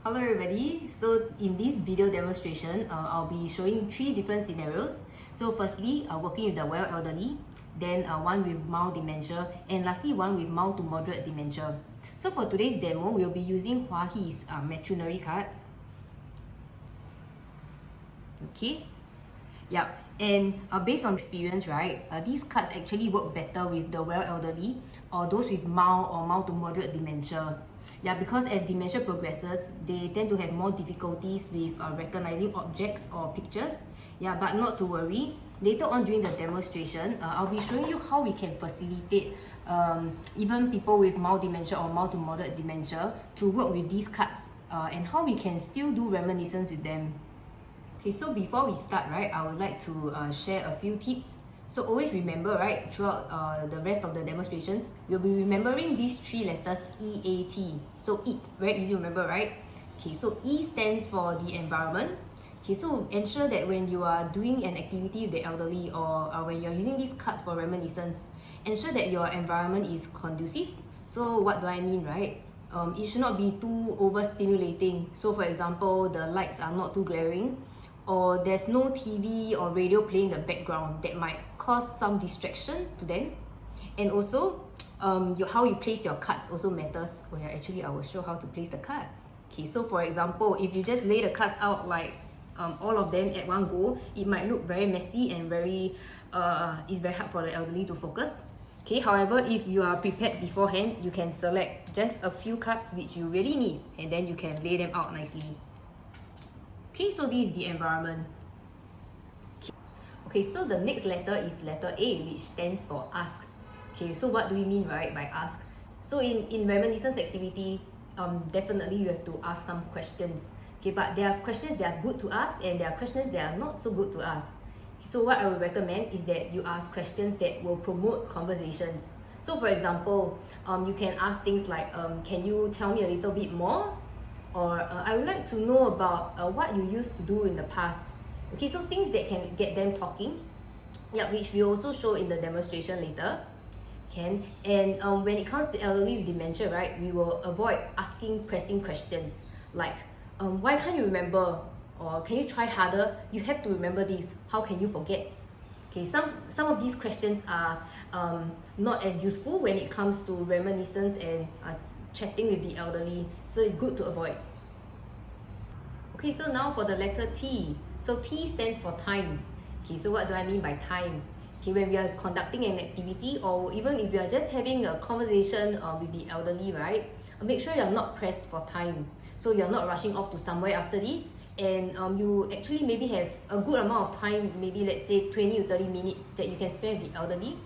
Hello everybody, so in this video demonstration, I'll be showing 3 different scenarios. So firstly, working with the well elderly, then one with mild dementia, and lastly one with mild to moderate dementia. So for today's demo, we'll be using Hua Hee's Matchoonary Cards. Okay, yeah, and based on experience, right, these cards actually work better with the well elderly or those with mild or mild to moderate dementia. Yeah, because as dementia progresses, they tend to have more difficulties with recognizing objects or pictures. Yeah, but not to worry. Later on during the demonstration, I'll be showing you how we can facilitate even people with mild dementia or mild to moderate dementia to work with these cards and how we can still do reminiscence with them. Okay, so before we start, right, I would like to share a few tips. So always remember, right, throughout the rest of the demonstrations, you'll be remembering these 3 letters EAT. So EAT, very easy to remember, right? Okay, so E stands for the environment. Okay, so ensure that when you are doing an activity with the elderly or when you're using these cards for reminiscence, ensure that your environment is conducive. So what do I mean, right? It should not be too overstimulating. So for example, the lights are not too glaring, or there's no TV or radio playing in the background that might cause some distraction to them. And also, how you place your cards also matters. Oh yeah, actually I will show how to place the cards. Okay, so for example, if you just lay the cards out like all of them at one go, it might look very messy and it's very hard for the elderly to focus. Okay, however, if you are prepared beforehand, you can select just a few cards which you really need and then you can lay them out nicely. Okay, so this is the environment. Okay, so the next letter is letter A, which stands for ask. Okay, so what do we mean, right, by ask? So in reminiscence activity, definitely you have to ask some questions. Okay, but there are questions that are good to ask and there are questions that are not so good to ask. So what I would recommend is that you ask questions that will promote conversations. So for example, you can ask things like, can you tell me a little bit more? Or I would like to know about what you used to do in the past. Okay, so things that can get them talking, yeah, which we also show in the demonstration later. And when it comes to elderly with dementia, right, we will avoid asking pressing questions like, why can't you remember? Or can you try harder? You have to remember this. How can you forget? Okay, some of these questions are not as useful when it comes to reminiscence and chatting with the elderly, so it's good to avoid. Okay, so now for the letter T. So T stands for time. Okay, so what do I mean by time? Okay, when we are conducting an activity or even if you are just having a conversation with the elderly, right, make sure you're not pressed for time. So you're not rushing off to somewhere after this, and you actually maybe have a good amount of time, maybe let's say 20 to 30 minutes that you can spend with the elderly.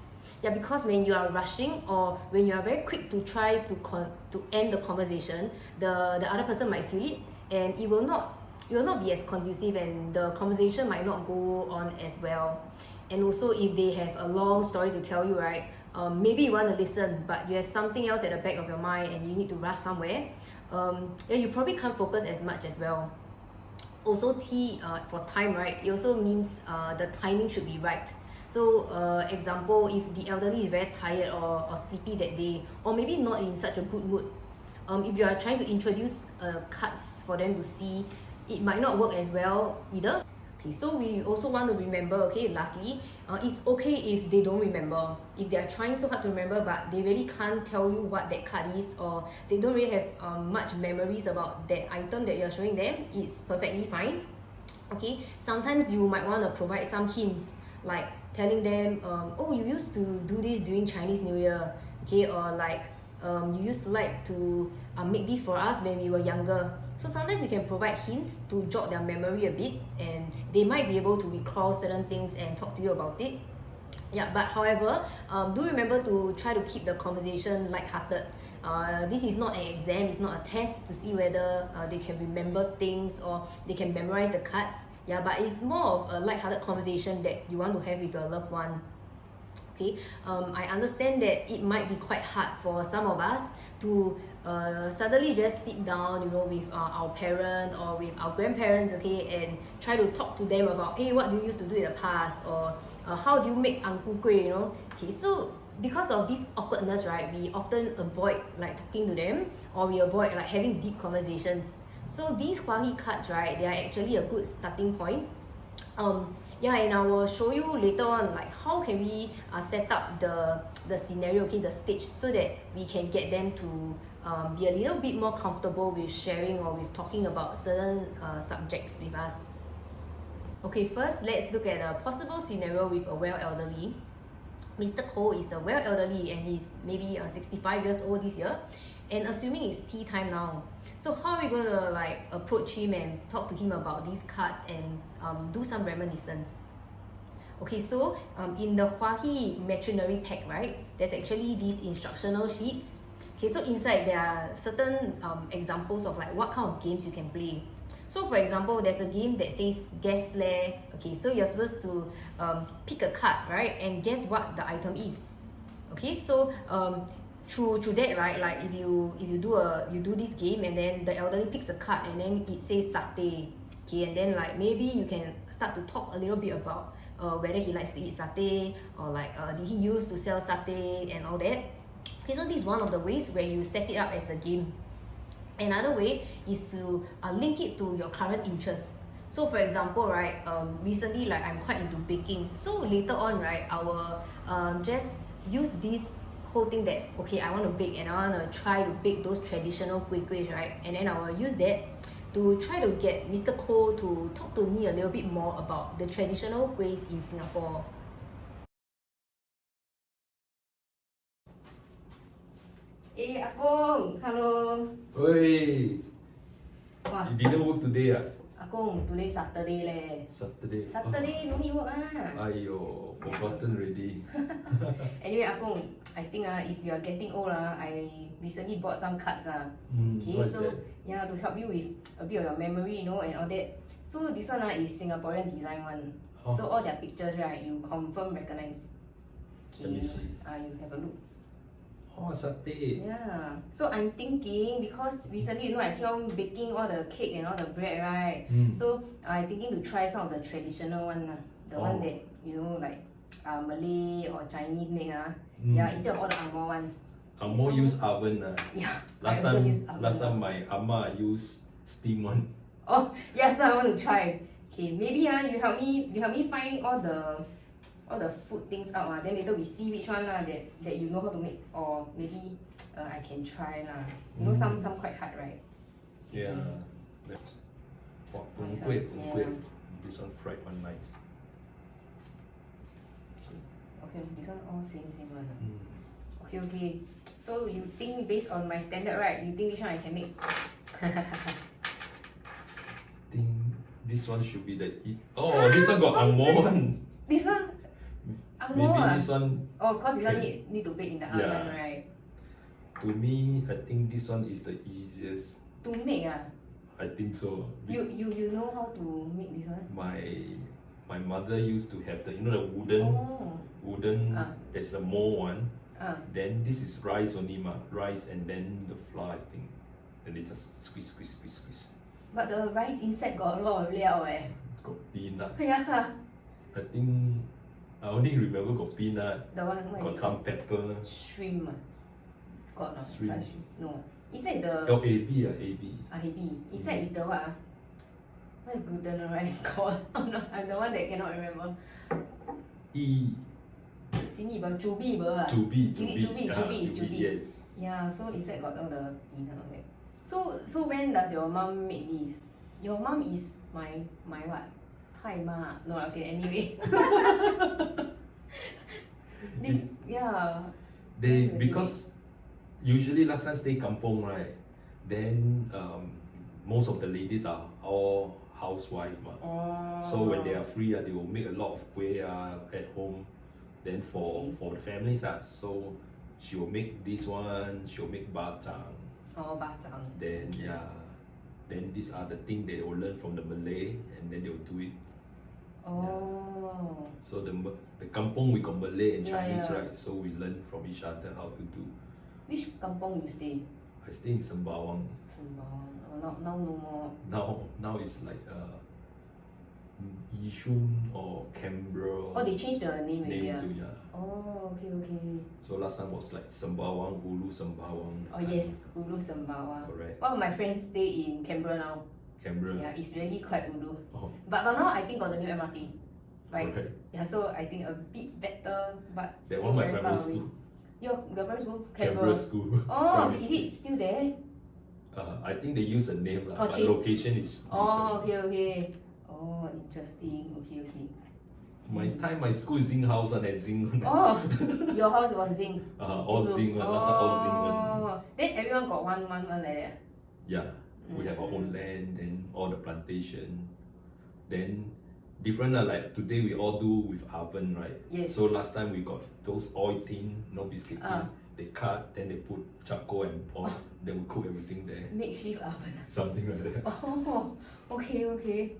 Yeah, because when you are rushing or when you are very quick to try to end the conversation, the other person might feel it and it will not be as conducive and the conversation might not go on as well. And also if they have a long story to tell you, right, maybe you want to listen but you have something else at the back of your mind and you need to rush somewhere, then you probably can't focus as much as well. Also T for time, right, it also means the timing should be right. So example, if the elderly is very tired or sleepy that day, or maybe not in such a good mood, if you are trying to introduce cards for them to see, it might not work as well either. Okay, so we also want to remember, okay, lastly, it's okay if they don't remember. If they are trying so hard to remember but they really can't tell you what that card is, or they don't really have much memories about that item that you're showing them, it's perfectly fine. Okay, sometimes you might want to provide some hints, like telling them, oh, you used to do this during Chinese New Year, okay, or like you used to like to make this for us when we were younger. So sometimes you can provide hints to jog their memory a bit and they might be able to recall certain things and talk to you about it. Yeah, but however, do remember to try to keep the conversation lighthearted. This is not an exam, it's not a test to see whether they can remember things or they can memorize the cards. Yeah, but it's more of a lighthearted conversation that you want to have with your loved one. Okay, I understand that it might be quite hard for some of us to suddenly just sit down, you know, with our parent or with our grandparents, okay, and try to talk to them about, hey, what do you used to do in the past, or how do you make ang ku kueh, you know. Okay, so because of this awkwardness, right, we often avoid like talking to them, or we avoid like having deep conversations. So these Hua Hee cards, right, they are actually a good starting point. Yeah, and I will show you later on like how can we set up the scenario, okay, the stage, so that we can get them to be a little bit more comfortable with sharing or with talking about certain subjects with us. Okay, first let's look at a possible scenario with a well elderly. Mr. Koh is a well elderly and he's maybe 65 years old this year, and assuming it's tea time now, so how are we going to like approach him and talk to him about these cards and do some reminiscence? Okay, so in the Hua Hee Matchoonary pack, right, there's actually these instructional sheets. Okay, so inside there are certain examples of like what kind of games you can play. So for example, there's a game that says guess leh. Okay, so you're supposed to pick a card, right, and guess what the item is. Okay, so through that, right, like if you do this game and then the elderly picks a card and then it says satay. Okay, and then like maybe you can start to talk a little bit about whether he likes to eat satay, or like did he used to sell satay and all that. Okay, so this is one of the ways where you set it up as a game. Another way is to link it to your current interests. So for example, right, recently like I'm quite into baking. So later on, right, I will just use this whole thing that okay, I want to bake and I want to try to bake those traditional kueh, right, and then I will use that to try to get Mr. Koh to talk to me a little bit more about the traditional kuehs in Singapore. Eh, Akong, hello. Oi, Wah, you didn't work today ah? Akong, today Saturday leh. Saturday. Saturday no need work ah. Aiyo, forgotten already. Anyway, Akong, I think if you are getting old I recently bought some cards Okay, what's so that? yeah, to help you with a bit of your memory, and all that. So this one is Singaporean design one. Oh. So all their pictures, right, you confirm recognize. Let me see. You have a look. Oh, satay. Yeah. So I'm thinking, because recently I keep on baking all the cake and all the bread, right? So I'm thinking to try some of the traditional one the one that like Malay or Chinese make Yeah, instead of all the Angmoh one. Angmoh use oven Yeah. Last I also time, use oven. last time my amma use steam one. Oh yeah, so I want to try. Okay, maybe you help me find all the food things out then later we see which one that you know how to make, or maybe I can try some quite hard, right? Yeah. Okay. Oh, This kueh, one, kueh. yeah. This one fried one nice. Okay, this one all same one. Okay. So you think based on my standard, right? You think which one I can make? Think this one should be the Oh, this one got Angmoh one. This one? Angmoh Maybe this one. Oh, cause this one can- need to bake in the oven, Yeah. right? To me, I think this one is the easiest. To make I think so. you know how to make this one? My mother used to have the the wooden Ah. there's a mold one. Ah. Then this is rice only rice and then the flour, I think. Then they just squeeze. But the rice inside got a lot of 料 Got peanut. Yeah. I think I only remember got peanut, The one what got is it? some pepper. Shrimp got no? Shrimp. Fried shrimp. No. Inside the AB. heavy. Inside is the what what is glutinous called? Oh no, I'm the one that cannot remember. E. Sini ba, jubi ba To be. Is it jubi? Yes. Yeah, so inside got all the peanut all that. So when does your mom make this? Your mom is my what? Thai ma. No, okay, anyway. This yeah. They When will she because usually last time stay kampong, right? Then most of the ladies are all housewife So when they are free they will make a lot of kueh at home. Then for the families so she will make this one. She will make bacang. bacang. Then then these are the things they will learn from the Malay, and then they will do it. So the kampong we got Malay and Chinese, right? So we learn from each other how to do. Which kampong you stay? I stay in Sembawang. Sembawang. Now no more. Now it's like Yishun or Canberra. Oh, they changed the name already. Name to, yeah. Oh, okay. So last time was like Sembawang, Ulu Sembawang. Oh yes, Ulu Sembawang. Correct. One of my friends stay in Canberra now. Canberra. Yeah, it's really quite ulu. Oh, But now I think got the new MRT. Right? correct. Yeah, so I think a bit better, but That still one my very far primary away. school. Your primary school? Canberra school. Oh, primary is school. it still there? I think they use a name lah, Oh, but change. location is Oh, different. okay. Oh, interesting. Okay. My time, my school is Zing house and Zing. Oh, your house was Zing. All Zing one. Last time all Zing one. Then everyone got one like that. Yeah, we have our own land and all the plantation. Then different lah. Like today we all do with oven, right? Yes. So last time we got those oil tin, no biscuit tin. They cut, then they put charcoal and oil. Then we cook everything there. Makeshift oven. Something like that. Oh, okay.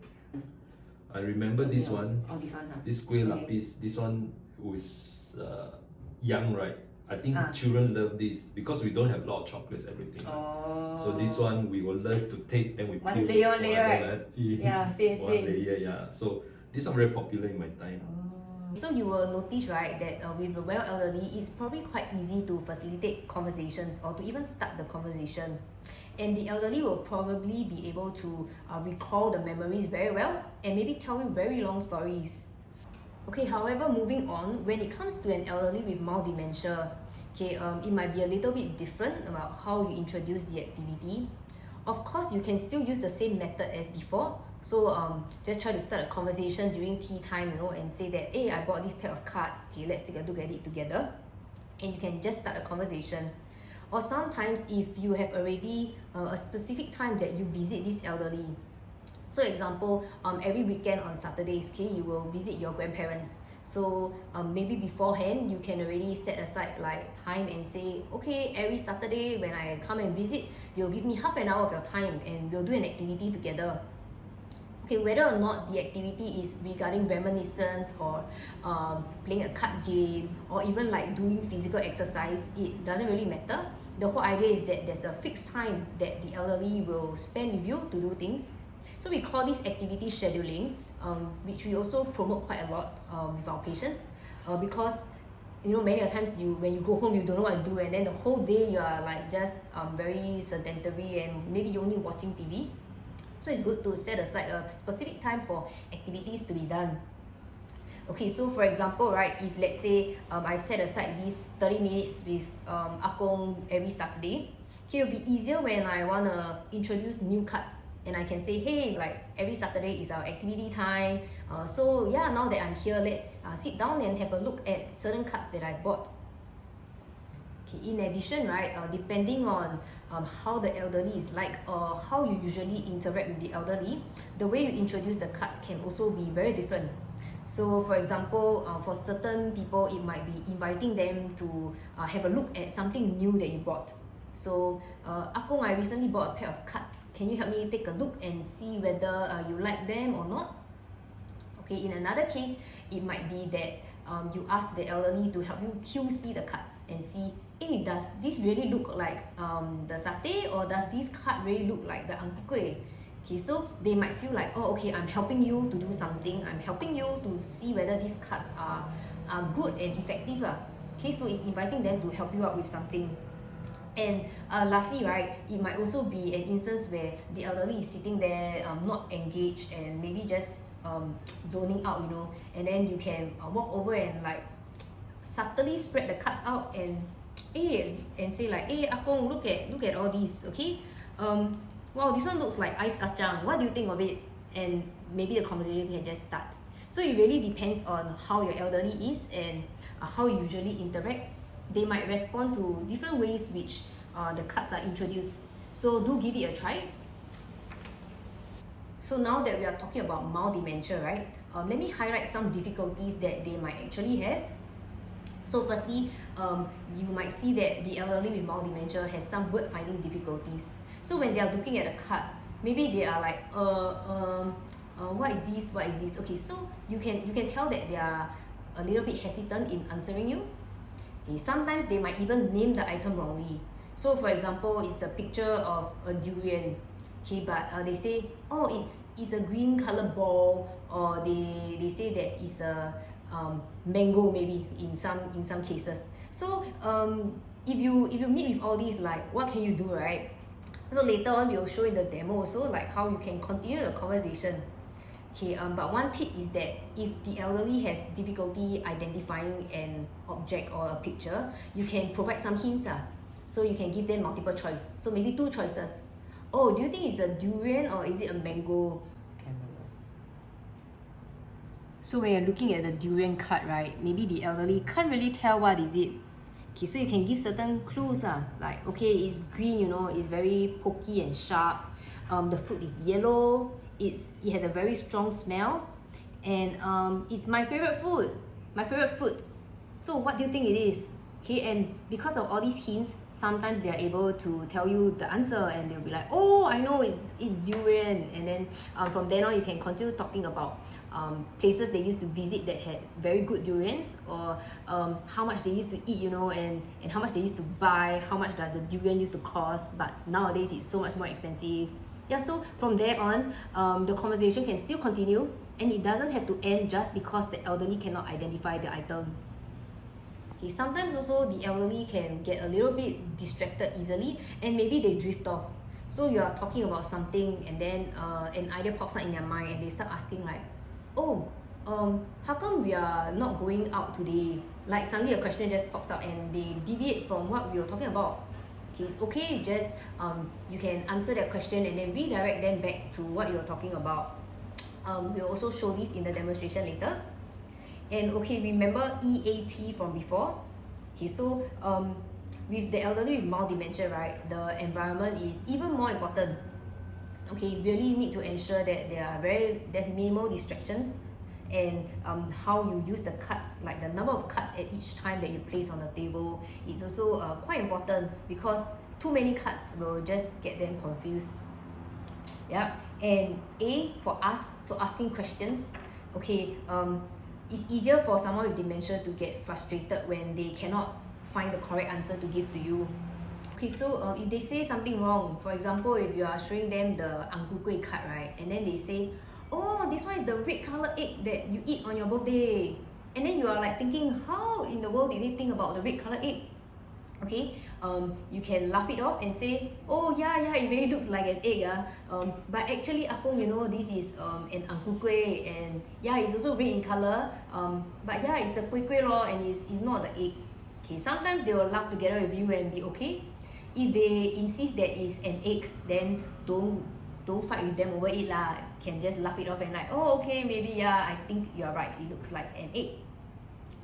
I remember this one. Oh, this one, huh? This kueh Okay. lapis. This one was young, right? I think Ah. children love this because we don't have a lot of chocolates, everything. Right? Oh. So this one we will love to take, then we One peel layer, whatever, right? right? Yeah, Yeah, same. one layer, yeah. So this one very popular in my time. So you will notice, right, that with the well elderly, it's probably quite easy to facilitate conversations or to even start the conversation. And the elderly will probably be able to recall the memories very well and maybe tell you very long stories. Okay, however, moving on, when it comes to an elderly with mild dementia, okay, it might be a little bit different about how you introduce the activity. Of course, you can still use the same method as before. So just try to start a conversation during tea time, and say that, hey, I bought this pair of cards. Okay, let's take a look at it together. And you can just start a conversation. Or sometimes if you have already a specific time that you visit this elderly. So example, every weekend on Saturdays, okay, you will visit your grandparents. So maybe beforehand, you can already set aside like time and say, okay, every Saturday when I come and visit, you'll give me half an hour of your time and we'll do an activity together. Okay, whether or not the activity is regarding reminiscence or playing a card game or even like doing physical exercise, it doesn't really matter. The whole idea is that there's a fixed time that the elderly will spend with you to do things. So we call this activity scheduling, which we also promote quite a lot with our patients because many a times when you go home you don't know what to do, and then the whole day you are like just very sedentary and maybe you're only watching TV. So it's good to set aside a specific time for activities to be done. Okay, so for example, right, if let's say I set aside these 30 minutes with Akong every Saturday, it will be easier when I want to introduce new cards. And I can say, hey, like every Saturday is our activity time. So yeah, now that I'm here, let's sit down and have a look at certain cards that I bought. Okay, in addition, right, depending on how the elderly is like or how you usually interact with the elderly, the way you introduce the cards can also be very different. So for example, for certain people, it might be inviting them to have a look at something new that you bought. So, Akong, I recently bought a pair of cards. Can you help me take a look and see whether you like them or not? Okay, in another case, it might be that you ask the elderly to help you QC the cards and see, hey, does this really look like the satay, or does this card really look like the ang ku kueh? Okay, so they might feel like, oh, okay, I'm helping you to do something. I'm helping you to see whether these cards are good and effective. Okay, so it's inviting them to help you out with something. And lastly, right, it might also be an instance where the elderly is sitting there not engaged and maybe just zoning out, and then you can walk over and like subtly spread the cards out and say like, hey, Akong, look at all these, okay? Wow, this one looks like ice kacang. What do you think of it? And maybe the conversation can just start. So it really depends on how your elderly is and how you usually interact. They might respond to different ways which the cards are introduced. So do give it a try. So now that we are talking about mild dementia, right? Let me highlight some difficulties that they might actually have. So firstly, you might see that the elderly with mild dementia has some word finding difficulties. So when they are looking at a card, maybe they are like, what is this? What is this? Okay, so you can tell that they are a little bit hesitant in answering you. Okay, sometimes they might even name the item wrongly. So for example, it's a picture of a durian. Okay, but they say, oh, it's a green color ball, or they say that it's a mango maybe in some cases. So if you meet with all these, like what can you do, right? So later on we'll show in the demo also like how you can continue the conversation. Okay, but one tip is that if the elderly has difficulty identifying an object or a picture, you can provide some hints. So you can give them multiple choice. So maybe 2 choices. Oh, do you think it's a durian or is it a mango? So when you're looking at the durian card, right, maybe the elderly can't really tell what is it. Okay, so you can give certain clues. Like, okay, it's green, you know, it's very pokey and sharp. The fruit is yellow. It has a very strong smell. And it's my favorite food. My favorite fruit. So what do you think it is? Okay, and because of all these hints, sometimes they are able to tell you the answer and they'll be like, oh, I know it's durian. And then from then on, you can continue talking about places they used to visit that had very good durians, or how much they used to eat, you know, and how much they used to buy, how much does the durian used to cost, but nowadays it's so much more expensive. Yeah, so from there on, the conversation can still continue, and it doesn't have to end just because the elderly cannot identify the item. Okay, sometimes also the elderly can get a little bit distracted easily and maybe they drift off. So you are talking about something and then an idea pops up in their mind and they start asking like, oh, how come we are not going out today? Like suddenly a question just pops up and they deviate from what we were talking about. Okay, it's okay, just you can answer that question and then redirect them back to what you're talking about. We'll also show this in the demonstration later. And okay, remember EAT from before? Okay, so with the elderly with mild dementia, right, the environment is even more important. Okay, really need to ensure that there's minimal distractions, and how you use the cards, like the number of cards at each time that you place on the table, is also quite important, because too many cards will just get them confused. Yeah, and A for ask, so asking questions. Okay, it's easier for someone with dementia to get frustrated when they cannot find the correct answer to give to you. Okay, so if they say something wrong, for example, if you are showing them the Ang Ku Kueh card, right, and then they say, oh, this one is the red color egg that you eat on your birthday, and then you are like thinking, how in the world did they think about the red color egg? Okay, you can laugh it off and say, oh yeah, it really looks like an egg, but actually Akong, you know, this is an Ang Ku Kueh, and yeah, it's also red in color, but yeah, it's a kueh kueh lor, and it's not the egg. Okay, sometimes they will laugh together with you and be okay. If they insist that it's an egg, then don't fight with them over it lah. Can just laugh it off and like, oh okay, maybe yeah, I think you're right, it looks like an egg.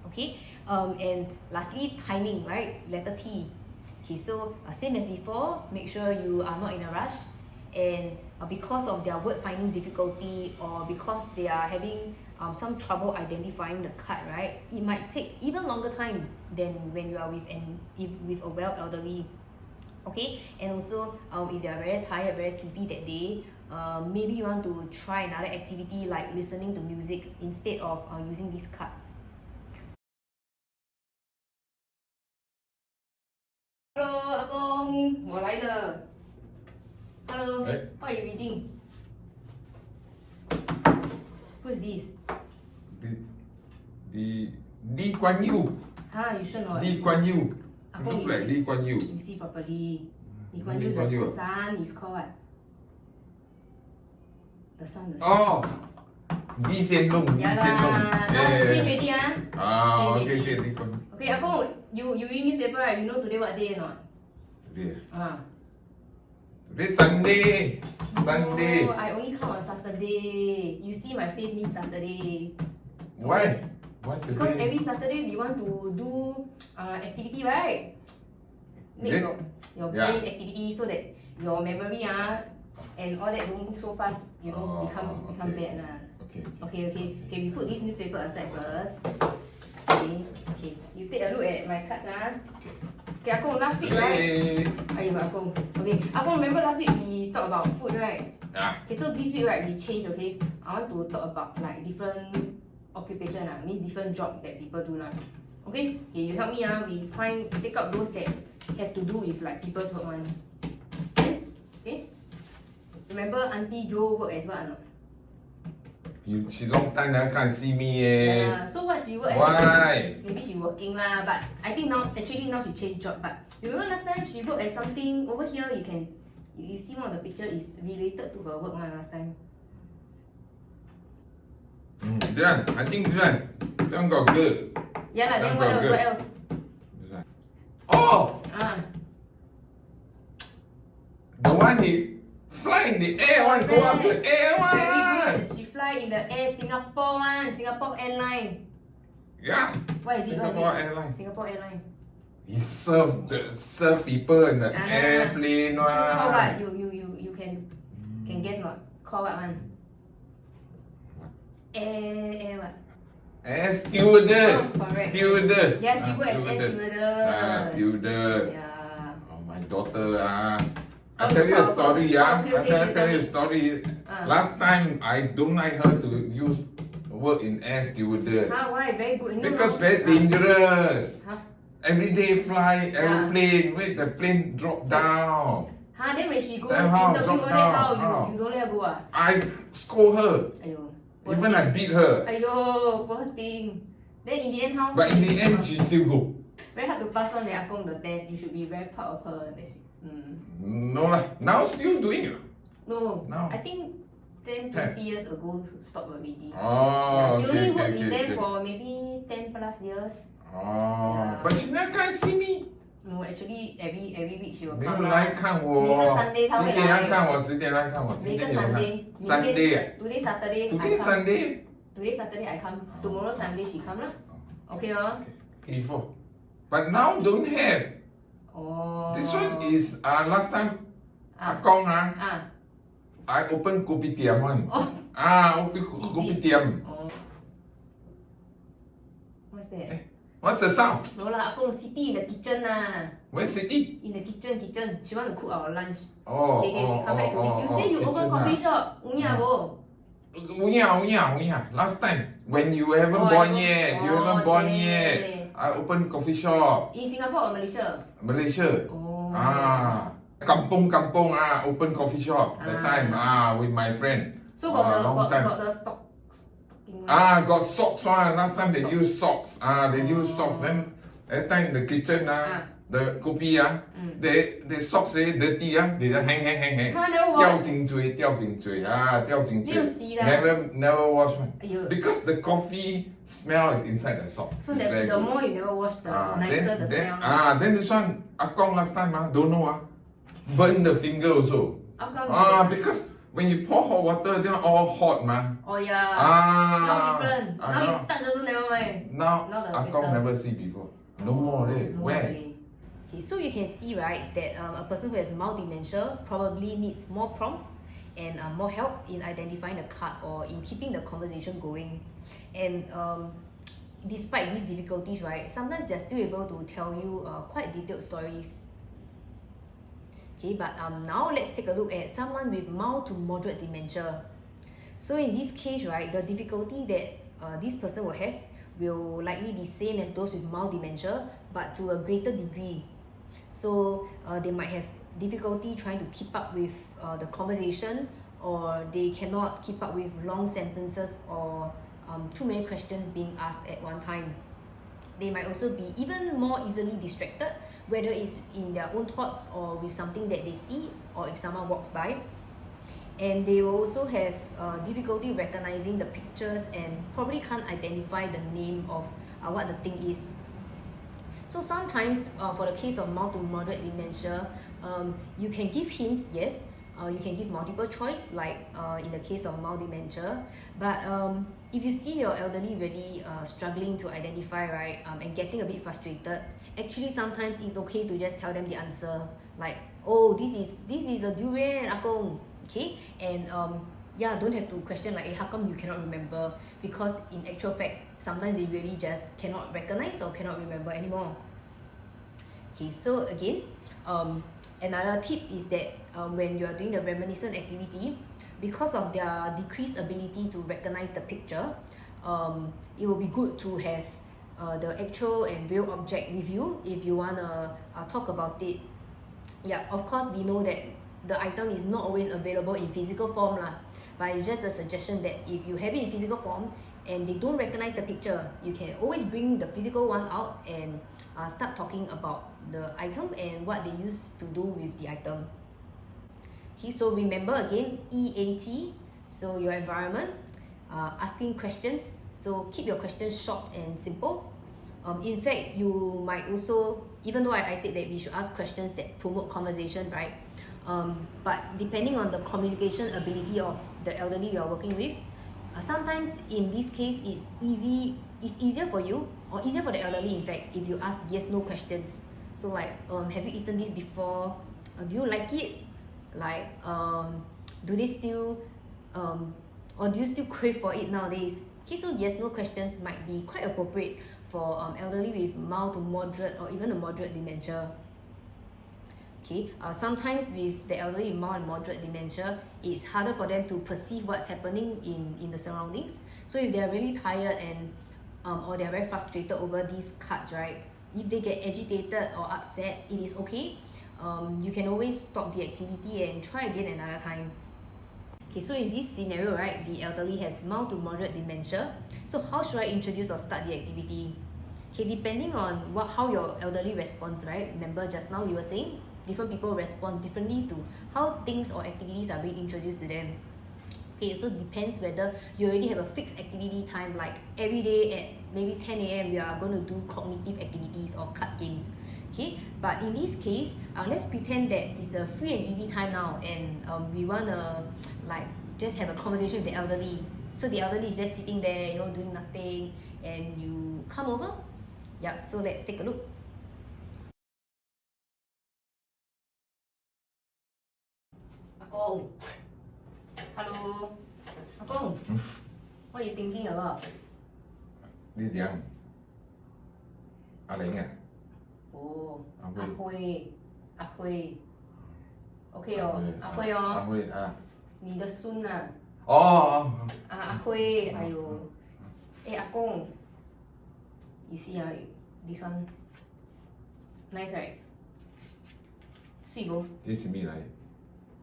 Okay, and lastly, timing, right? Letter T. Okay, so same as before, make sure you are not in a rush, and because of their word finding difficulty, or because they are having some trouble identifying the card, right, it might take even longer time than when you are with a well elderly. Okay, and also if they are very tired, very sleepy that day, maybe you want to try another activity like listening to music instead of using these cards. Hello, Akong, 我来了。Hello, what are you reading? Who's this? The Lee Kuan Yew. Huh, you sure not? Lee Kuan Yew. Akong, Look like Lee Kuan Yew. You see properly. Lee Kuan Lee Yew, Kuan the Yew. son is called what? The son. Oh, Lee Hsien Loong. Lee Yeah Hsien Loong. lah. Now change already Okay, Change already. Lee Kuan Yew. Okay, Akong, you read newspaper, right? You know today what day or not? Today. Ah. Today Sunday. Sunday. Oh, I only come on Saturday. You see my face means Saturday. Why? What today? Because every Saturday we want to do activity, right? Make your brain activity so that your memory and all that don't so fast, you know, become bad lah. Okay. We put this newspaper aside first. Okay. You take a look at my cards Okay, Akong, last week, right? Akong. Okay, Akong, remember last week we talked about food, right? Yeah. Okay, so this week, right, we change, okay? I want to talk about like different occupation, means different job that people do now. Okay, you help me, we take out those that have to do with like people's work one. Okay? Remember Auntie Jo work as what or not? She long time never come see me eh. Yeah, so what she work as? Why? Maybe she working lah, but I think now she changed job. But you remember last time she worked as something over here. You see one of the picture is related to her work one last time. This one, I think this one got good. Yeah lah. Then That what got else? good. What else? This one. Oh, Ah. the one he fly in the air, one go up to the air one. Very good. She fly in the air, Singapore one, Singapore Airline. Yeah. What is it? Singapore Airline. Singapore Airline. He serve people in the airplane So call what? one. You can guess not? Call what one? What? Air what? Air stewardess. Oh, correct. Stewardess. Yeah, she works as air stewardess. Stewardess. Yeah. Oh, my daughter I Oh, tell you a oh, story okay, I tell you a me. story. Ah. Last time I don't like her to use work in air stewardess Huh? Why? Very good. No, because no. very dangerous. Huh? Every day fly aeroplane, wait the plane drop down. Huh? Then when she go Then how? interview all Drop that, down, how? how? You don't let her go ah? I scold her. Aiyo. Even I beat her. Aiyo, poor thing. Then in the end how? But in the end she still go. Very hard to pass on the Akong the test. You should be very proud of her. That she, No lah. Now still doing it. No, No. I think 10, 20 years ago stopped already. Oh, Yeah, she only okay, worked okay, in there okay. for maybe 10 plus years. Oh, Yeah. but she never come see me. No, actually every week she will 没有 come 来 lah. 看我。每个 Sunday 她会来。几点来看我？几点来看我？每个几点有看 Sunday. Sunday 啊 Today Saturday I Today come. Sunday. Today Saturday I come. Tomorrow Sunday she come lah. Okay oh. Before. But now don't have. Oh. This one is last time Ah. Akong I open kopitiam one. Oh. Open kopitiam. Oh. What's that? What's the sound? No lah, Akong Siti in the kitchen lah. Where's City? In the kitchen. She want to cook our lunch. Oh, Okay, we come back to this. You say you open coffee shop. Unya bo. Unya. Last time when you haven't Oh, born I yet, don't- you haven't oh, born !chey! yet. I open coffee shop, In Singapore or Malaysia? Malaysia. Oh. Kampung, open coffee shop that time. With my friend. So got long time. the stocking one. Got socks one. Last time they Socks. use socks. They use socks. Then that time the kitchen the kopi they socks dirty they just hang. 他 never 掉 wash. 进嘴掉进嘴掉进没有嘴洗的。 never wash one !aiyo! because the coffee smell is inside the socks. So It's that very the good. more you never wash, the nicer the smell. Then this one Akong last time don't know burn the finger also. How come? Because when you pour hot water then all hot Oh yeah. Now different. Now now, you touch also never mind. now Now the Akong better. never see before. No more No more where? already. Okay, so you can see right that a person who has mild dementia probably needs more prompts and more help in identifying the card or in keeping the conversation going. And despite these difficulties, right, sometimes they're still able to tell you quite detailed stories. Okay, but now let's take a look at someone with mild to moderate dementia. So in this case, right, the difficulty that this person will have will likely be same as those with mild dementia, but to a greater degree. So they might have difficulty trying to keep up with the conversation, or they cannot keep up with long sentences or too many questions being asked at one time. They might also be even more easily distracted, whether it's in their own thoughts or with something that they see or if someone walks by. And they will also have difficulty recognizing the pictures and probably can't identify the name of what the thing is. So sometimes for the case of mild to moderate dementia, you can give hints, yes. You can give multiple choice like in the case of mild dementia. But if you see your elderly really struggling to identify, right, and getting a bit frustrated, actually sometimes it's okay to just tell them the answer. Like, oh, this is a durian, Akong. Okay, and don't have to question like, hey, how come you cannot remember? Because in actual fact, sometimes they really just cannot recognize or cannot remember anymore. Okay, so again, another tip is that when you are doing the reminiscence activity, because of their decreased ability to recognize the picture, it will be good to have the actual and real object with you if you want to talk about it. Yeah, of course we know that the item is not always available in physical form lah. But it's just a suggestion that if you have it in physical form and they don't recognize the picture, you can always bring the physical one out and start talking about the item and what they used to do with the item. Okay, so remember again, EAT, so your environment, asking questions, so keep your questions short and simple. In fact, you might also, even though I said that we should ask questions that promote conversation, right? But depending on the communication ability of the elderly you are working with, sometimes in this case it's easier for you or easier for the elderly, in fact, if you ask yes no questions. So like, have you eaten this before? Do you like it? Like, do they still or do you still crave for it nowadays? Okay, so yes no questions might be quite appropriate for elderly with mild to moderate or even a moderate dementia. Okay, sometimes with the elderly with mild and moderate dementia, it's harder for them to perceive what's happening in the surroundings. So if they're really tired and or they're very frustrated over these cards, right? If they get agitated or upset, it is okay. You can always stop the activity and try again another time. Okay, so in this scenario, right, the elderly has mild to moderate dementia. So how should I introduce or start the activity? Okay, depending on how your elderly responds, right? Remember just now we were saying different people respond differently to how things or activities are being introduced to them. Okay, so it depends whether you already have a fixed activity time, like every day at maybe 10 a.m. we are going to do cognitive activities or card games. Okay, but in this case, let's pretend that it's a free and easy time now, and we want to like just have a conversation with the elderly. So the elderly is just sitting there, you know, doing nothing, and you come over. Yeah, so let's take a look. Akong, hello. Akong, what are you thinking about? Đi diam. Alin à? Oh, À Huy.阿辉 ，OK 哦，阿辉哦，阿辉啊。你的孙啊，哦。阿辉，哎呦，哎阿公 ，you see this one, nice right? 水无？這是咩嚟？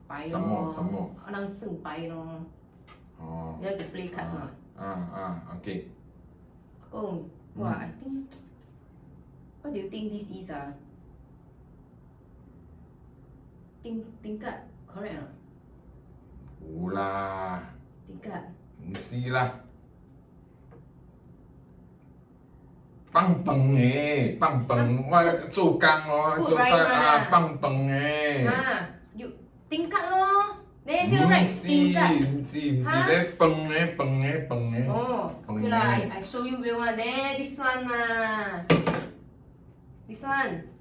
白什麼？人算白咯。哦。You have to play cards not? OK。阿公，哇，I think, what do you think this is ah? Tingkat, correct or not? 有啦。Tingkat. 唔是啦。棒棒嘅，棒棒，我做工哦，做工啊，棒棒嘅。you tingkat咯，你先 write tingkat. 唔是咧，棒嘅，棒嘅，棒嘅。哦，okay lah, I show you real one. There, this one lah. This one.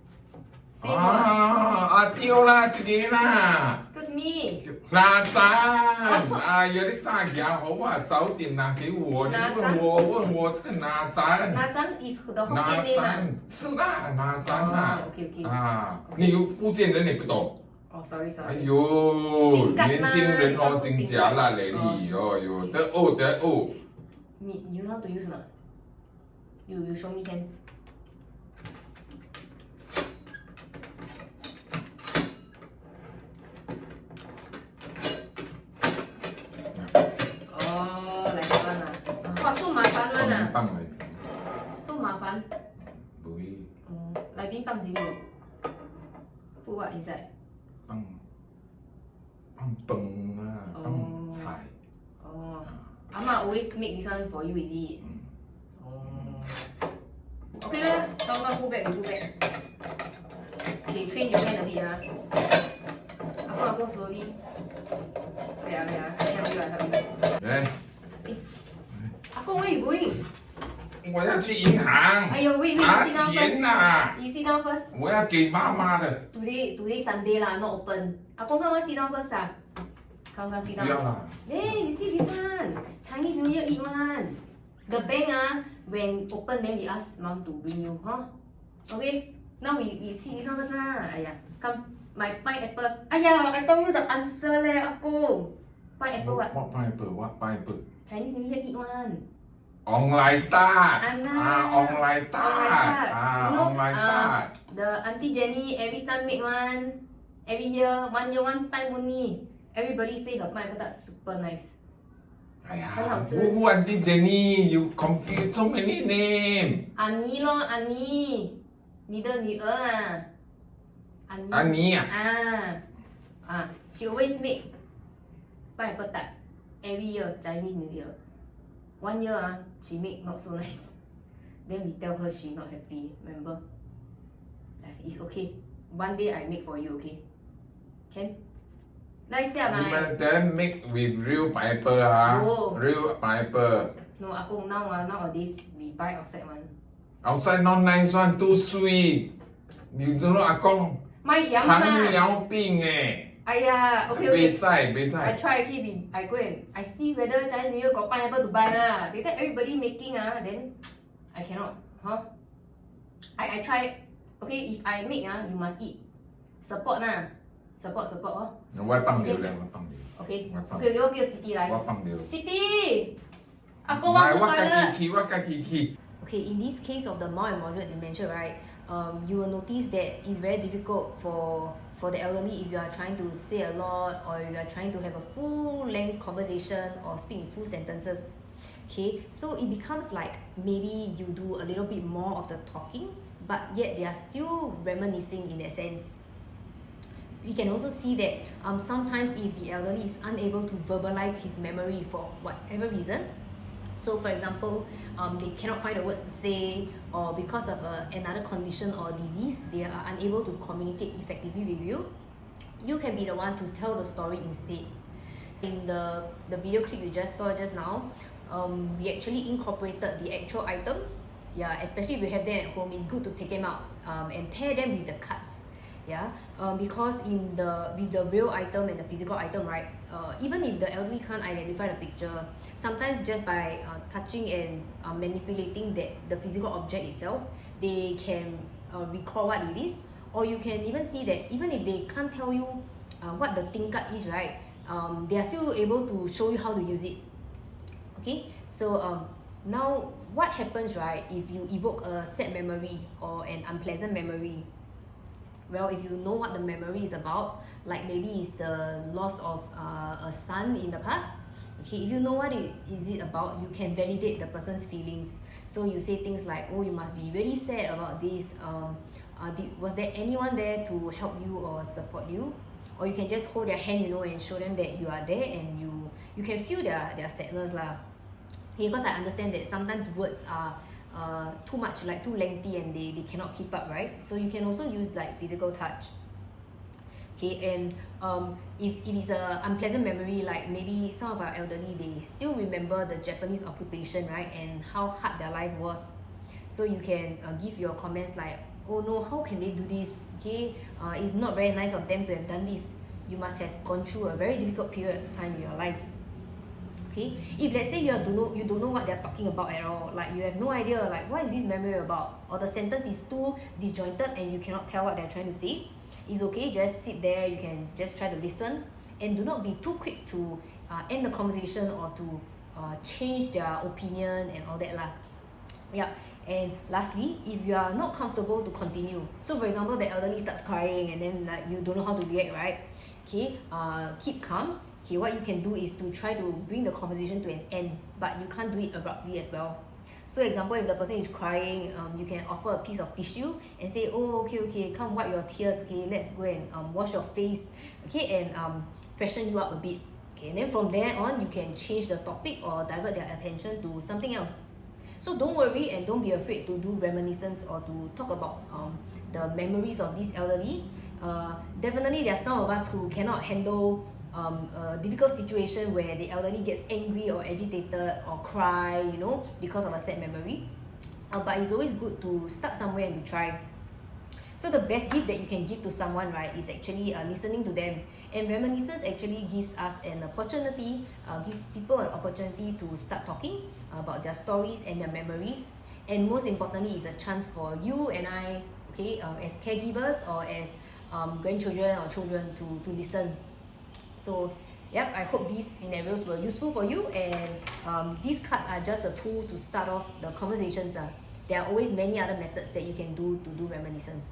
Same one. 跳啦，一個啦。Cause me. 哪吒，哎呀，你炸嘢好啊，早點拿給我，你問我這個哪吒？哪吒 is the Hokkien name啊。是啦，哪吒啦。OK。你福建人你不懂？哦，sorry。哎呦，年輕人哦，真假啦，你，喲，得哦。You know how to use or not? You show me can. So 麻煩啦呐， so 麻煩。會。裏邊放什麼 ？Put what inside？ 放飯啊，放菜。哦，阿媽 always make this one for you, is it？ 哦。Okay 啦，當 put back. Okay, train your hand a bit 啊。阿公 slowly。嚟啊，help you。嚟。阿公 where you going？ 我要去銀行。哎呦，wait,拿 you sit down 錢啊！ first. You sit down first. 我要給媽媽的。Today Sunday 啦，not open. 阿公，come sit down first 啊。Come sit down. 不要啦。Hey, you see this one? Chinese New Year eat one. The bank when open then we ask mom to bring you, huh? Okay. Now we see this one first lah. Aiya, come. My pineapple. Aiya, I told you the answer leh, 阿公。Pineapple what? What pineapple? Chinese New Year eat one. 昂來達。Anna. 昂來達。 You know, 昂來達。 the Auntie Jenny every time make one. Every year, 1 year, 1 time only. Everybody say her pineapple tart super nice. 哎呀很好吃。 Who Auntie Jenny? You confuse so many name. 安妮咯，安妮，你的女儿啊，安妮。安妮啊。She always make pineapple tart every year Chinese New Year. 1 year she make not so nice. Then we tell her she not happy. Remember? It's okay. One day I make for you, okay? Can? 来这样 You 嘛。 must then make with real pineapple, huh? No. Real pineapple. No, Akong nowadays we buy outside one. Outside not nice one, too sweet. You don't know 阿公卖咸糖嘛。尿病哎。哎呀 okay 别 okay. 晒别 I 晒。 try okay, I go and I see whether Chinese New Year got pineapple to buy lah. Later everybody making then I cannot, huh? I try. Okay, if I make you must eat. Support lah. Support 我放掉了，我放掉。 Okay. 我放 Okay, 我叫 Siti 来。我放掉。 Siti，阿哥忘我 咗 家 toilet。 己去，我家己去。 Okay, in this case of the mild and moderate dementia, right, you will notice that it's very difficult for the elderly if you are trying to say a lot or you are trying to have a full length conversation or speak in full sentences. Okay, so it becomes like maybe you do a little bit more of the talking, but yet they are still reminiscing in that sense. We can also see that sometimes if the elderly is unable to verbalize his memory for whatever reason, so for example, they cannot find the words to say, or because of another condition or disease, they are unable to communicate effectively with you, you can be the one to tell the story instead. So in the video clip you just saw just now, we actually incorporated the actual item. Yeah, especially if you have them at home, it's good to take them out and pair them with the cards. Yeah, because with the real item and the physical item, right, even if the elderly can't identify the picture, sometimes just by touching and manipulating the physical object itself, they can recall what it is. Or you can even see that even if they can't tell you what the tingkat is, right, they are still able to show you how to use it. Okay, so now what happens, right, if you evoke a sad memory or an unpleasant memory? Well, if you know what the memory is about, like maybe it's the loss of a son in the past, okay, if you know what it is about, you can validate the person's feelings. So you say things like, oh, you must be really sad about this, was there anyone there to help you or support you? Or you can just hold their hand, and show them that you are there and you can feel their sadness lah. Okay, because I understand that sometimes words are too much, like too lengthy, and they cannot keep up, right? So you can also use like physical touch. Okay, and if it is a unpleasant memory, like maybe some of our elderly, they still remember the Japanese occupation, right, and how hard their life was. So you can give your comments like, oh no, how can they do this? Okay, it's not very nice of them to have done this. You must have gone through a very difficult period of time in your life. Okay, if let's say you don't know what they're talking about at all, like you have no idea like what is this memory about, or the sentence is too disjointed and you cannot tell what they're trying to say, it's okay, just sit there, you can just try to listen and do not be too quick to end the conversation or to change their opinion and all that lah. Yeah. And lastly, if you are not comfortable to continue, so for example the elderly starts crying and then like you don't know how to react, right? Okay, keep calm. Okay, what you can do is to try to bring the conversation to an end, but you can't do it abruptly as well. So example, if the person is crying, you can offer a piece of tissue and say, oh, okay, come wipe your tears, okay, let's go and wash your face, okay, and freshen you up a bit. Okay, and then from there on, you can change the topic or divert their attention to something else. So don't worry and don't be afraid to do reminiscence or to talk about the memories of these elderly. Definitely there are some of us who cannot handle a difficult situation where the elderly gets angry or agitated or cry, because of a sad memory. But it's always good to start somewhere and to try. So the best gift that you can give to someone, right, is actually listening to them. And reminiscence actually gives us an opportunity, gives people an opportunity to start talking about their stories and their memories. And most importantly, it's a chance for you and I, okay, as caregivers or as grandchildren or children to listen. So yep, I hope these scenarios were useful for you, and these cards are just a tool to start off the conversations. There are always many other methods that you can do to do reminiscence.